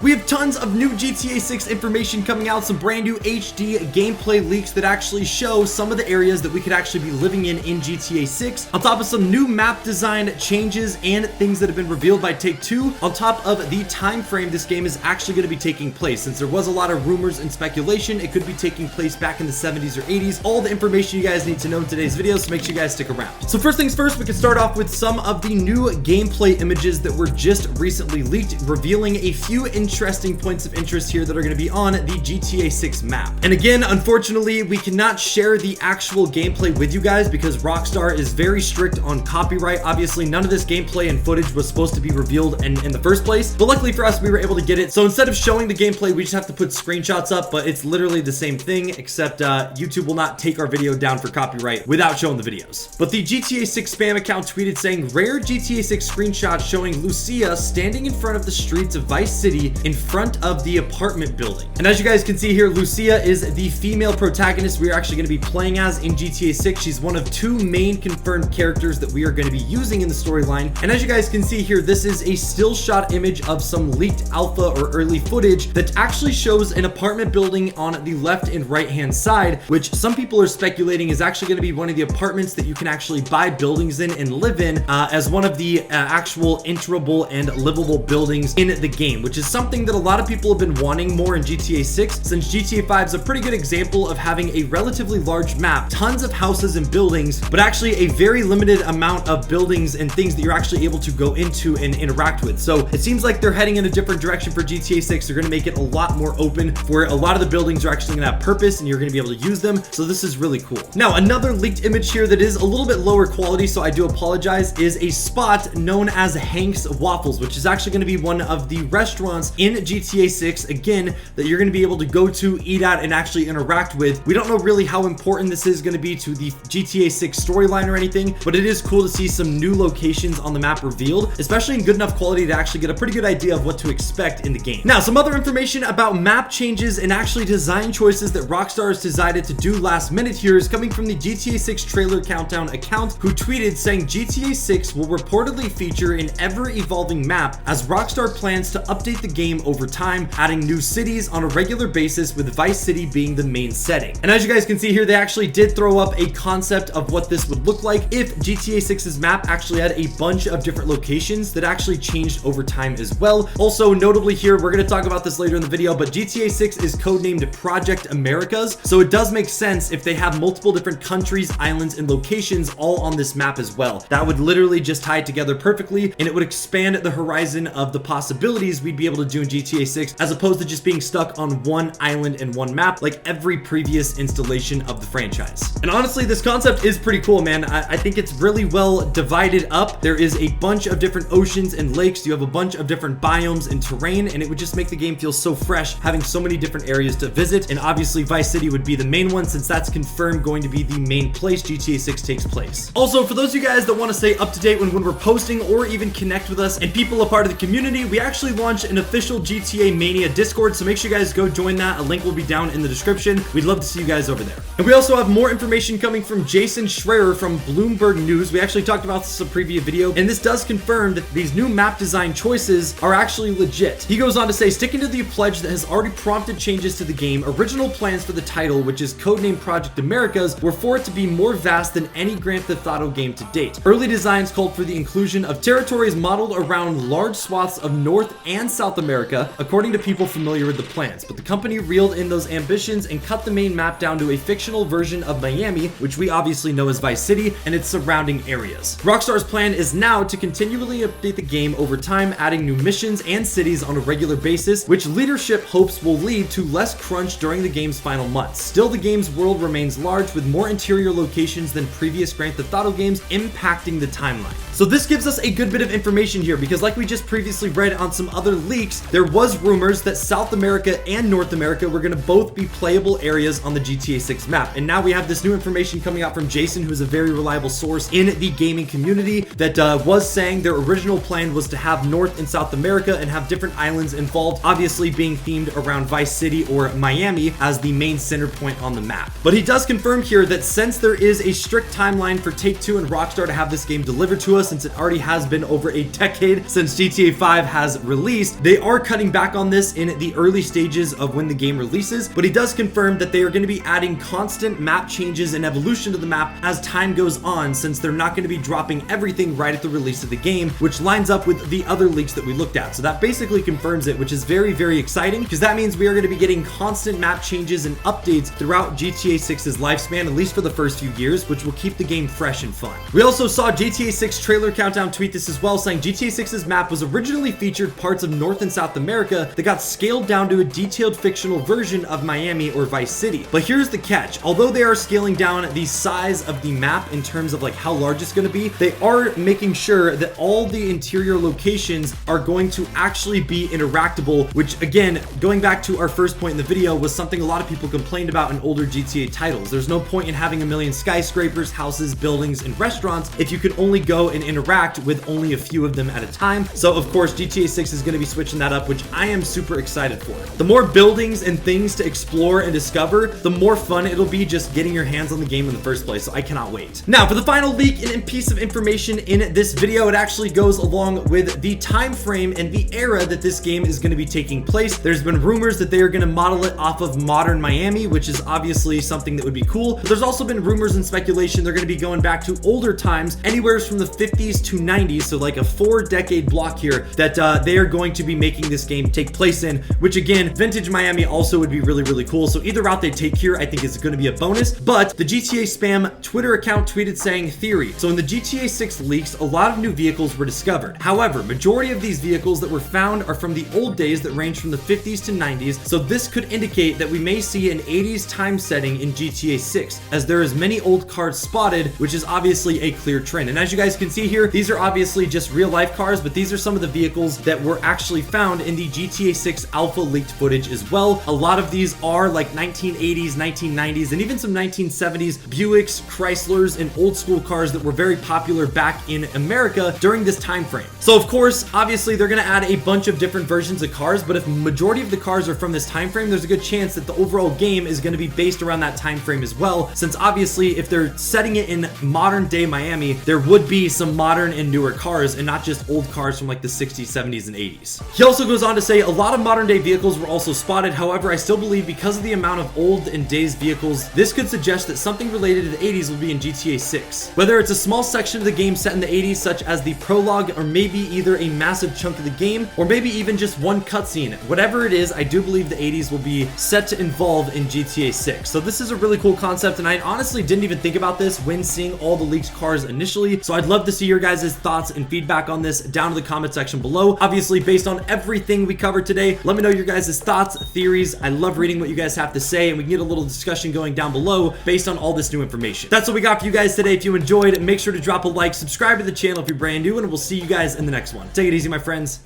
We have tons of new GTA 6 information coming out, some brand new HD gameplay leaks that actually show some of the areas that we could actually be living in GTA 6, on top of some new map design changes and things that have been revealed by Take-Two, on top of the time frame this game is actually going to be taking place. Since there was a lot of rumors and speculation, it could be taking place back in the 70s or 80s. All the information you guys need to know in today's video, so make sure you guys stick around. So first things first, we can start off with some of the new gameplay images that were just recently leaked, revealing a few interesting points of interest here that are going to be on the GTA 6 map. And again, unfortunately, we cannot share the actual gameplay with you guys because Rockstar is very strict on copyright. Obviously, none of this gameplay and footage was supposed to be revealed in the first place, but luckily for us, we were able to get it. So instead of showing the gameplay, we just have to put screenshots up, but it's literally the same thing, except YouTube will not take our video down for copyright without showing the videos. But the GTA 6 spam account tweeted saying, rare GTA 6 screenshot showing Lucia standing in front of the streets of Vice City in front of the apartment building. And as you guys can see here, Lucia is the female protagonist we are actually going to be playing as in GTA 6. She's one of two main confirmed characters that we are going to be using in the storyline. And as you guys can see here, this is a still shot image of some leaked alpha or early footage that actually shows an apartment building on the left and right hand side, which some people are speculating is actually going to be one of the apartments that you can actually buy buildings in and live in as one of the actual enterable and livable buildings in the game, which is something that a lot of people have been wanting more in GTA 6, since GTA 5 is a pretty good example of having a relatively large map, tons of houses and buildings, but actually a very limited amount of buildings and things that you're actually able to go into and interact with. So it seems like they're heading in a different direction for GTA 6. They're going to make it a lot more open, where a lot of the buildings are actually going to have purpose and you're going to be able to use them. So this is really cool. Now, another leaked image here that is a little bit lower quality, so I do apologize, is a spot known as Hank's Waffles, which is actually going to be one of the restaurants in GTA 6, again, that you're going to be able to go to, eat at, and actually interact with. We don't know really how important this is going to be to the GTA 6 storyline or anything, but it is cool to see some new locations on the map revealed, especially in good enough quality to actually get a pretty good idea of what to expect in the game. Now, some other information about map changes and actually design choices that Rockstar has decided to do last minute here is coming from the GTA 6 trailer countdown account, who tweeted saying GTA 6 will reportedly feature an ever-evolving map as Rockstar plans to update the game over time, adding new cities on a regular basis, with Vice City being the main setting. And as you guys can see here, they actually did throw up a concept of what this would look like if GTA 6's map actually had a bunch of different locations that actually changed over time as well. Also, notably here, we're going to talk about this later in the video, but GTA 6 is codenamed Project Americas, so it does make sense if they have multiple different countries, islands, and locations all on this map as well. That would literally just tie it together perfectly, and it would expand the horizon of the possibilities we'd be able to do in GTA 6, as opposed to just being stuck on one island and one map like every previous installation of the franchise. And honestly, this concept is pretty cool, man. I think it's really well divided up. There is a bunch of different oceans and lakes. You have a bunch of different biomes and terrain, and it would just make the game feel so fresh, having so many different areas to visit. And obviously, Vice City would be the main one, since that's confirmed going to be the main place GTA 6 takes place. Also, for those of you guys that want to stay up to date when we're posting or even connect with us and people a part of the community, we actually launched an official GTA Mania Discord, so make sure you guys go join that. A link will be down in the description. We'd love to see you guys over there. And we also have more information coming from Jason Schreier from Bloomberg News. We actually talked about this in a previous video, and this does confirm that these new map design choices are actually legit. He goes on to say, sticking to the pledge that has already prompted changes to the game, original plans for the title, which is codenamed Project Americas, were for it to be more vast than any Grand Theft Auto game to date. Early designs called for the inclusion of territories modeled around large swaths of North and South America, according to people familiar with the plans, but the company reeled in those ambitions and cut the main map down to a fictional version of Miami, which we obviously know as Vice City, and its surrounding areas. Rockstar's plan is now to continually update the game over time, adding new missions and cities on a regular basis, which leadership hopes will lead to less crunch during the game's final months. Still, the game's world remains large, with more interior locations than previous Grand Theft Auto games, impacting the timeline. So this gives us a good bit of information here, because like we just previously read on some other leaks, there was rumors that South America and North America were going to both be playable areas on the GTA 6 map. And now we have this new information coming out from Jason, who's a very reliable source in the gaming community, that was saying their original plan was to have North and South America and have different islands involved, obviously being themed around Vice City or Miami as the main center point on the map. But he does confirm here that since there is a strict timeline for Take-Two and Rockstar to have this game delivered to us, since it already has been over a decade since GTA 5 has released. They are cutting back on this in the early stages of when the game releases, but he does confirm that they are going to be adding constant map changes and evolution to the map as time goes on, since they're not going to be dropping everything right at the release of the game, which lines up with the other leaks that we looked at. So that basically confirms it, which is very, very exciting, because that means we are going to be getting constant map changes and updates throughout GTA 6's lifespan, at least for the first few years, which will keep the game fresh and fun. We also saw GTA 6 Trailer Countdown tweet this as well, saying GTA 6's map was originally featured parts of North and South America that got scaled down to a detailed fictional version of Miami or Vice City. But here's the catch: although they are scaling down the size of the map in terms of like how large it's going to be, they are making sure that all the interior locations are going to actually be interactable, which again, going back to our first point in the video, was something a lot of people complained about in older GTA titles. There's no point in having a million skyscrapers, houses, buildings, and restaurants if you can only go and interact with only a few of them at a time. So of course GTA 6 is going to be switching that up, which I am super excited for. The more buildings and things to explore and discover, the more fun it'll be just getting your hands on the game in the first place, so I cannot wait. Now for the final leak and piece of information in this video, it actually goes along with the time frame and the era that this game is going to be taking place. There's been rumors that they are going to model it off of modern Miami, which is obviously something that would be cool. But there's also been rumors and speculation they're going to be going back to older times, anywhere from the 50s to 90s, so like a 4-decade block here that they are going to be making this game take place in, which again, vintage Miami also would be really, really cool. So either route they take here, I think is going to be a bonus. But the GTA Spam Twitter account tweeted saying, theory: so in the GTA 6 leaks, a lot of new vehicles were discovered. However, majority of these vehicles that were found are from the old days that range from the 50s to 90s, so this could indicate that we may see an 80s time setting in GTA 6, as there is many old cars spotted, which is obviously a clear trend. And as you guys can see here, these are obviously just real life cars, but these are some of the vehicles that were actually found in the GTA 6 alpha leaked footage as well. A lot of these are like 1980s, 1990s, and even some 1970s Buicks, Chryslers, and old school cars that were very popular back in America during this time frame. So of course, obviously they're going to add a bunch of different versions of cars, but if majority of the cars are from this time frame, there's a good chance that the overall game is going to be based around that time frame as well, since obviously if they're setting it in modern day Miami, there would be some modern and newer cars and not just old cars from like the 60s, 70s, and 80s. He also goes on to say a lot of modern day vehicles were also spotted. However, I still believe because of the amount of old and dazed vehicles, this could suggest that something related to the 80s will be in GTA 6. Whether it's a small section of the game set in the 80s, such as the prologue, or maybe either a massive chunk of the game, or maybe even just one cutscene. Whatever it is, I do believe the 80s will be set to involve in GTA 6. So this is a really cool concept, and I honestly didn't even think about this when seeing all the leaked cars initially. So I'd love to see your guys' thoughts and feedback on this down in the comment section below. Obviously, based on everything we covered today, let me know your guys' thoughts, theories. I love reading what you guys have to say, and we can get a little discussion going down below based on all this new information. That's what we got for you guys today. If you enjoyed, make sure to drop a like, subscribe to the channel if you're brand new, and we'll see you guys in the next one. Take it easy, my friends.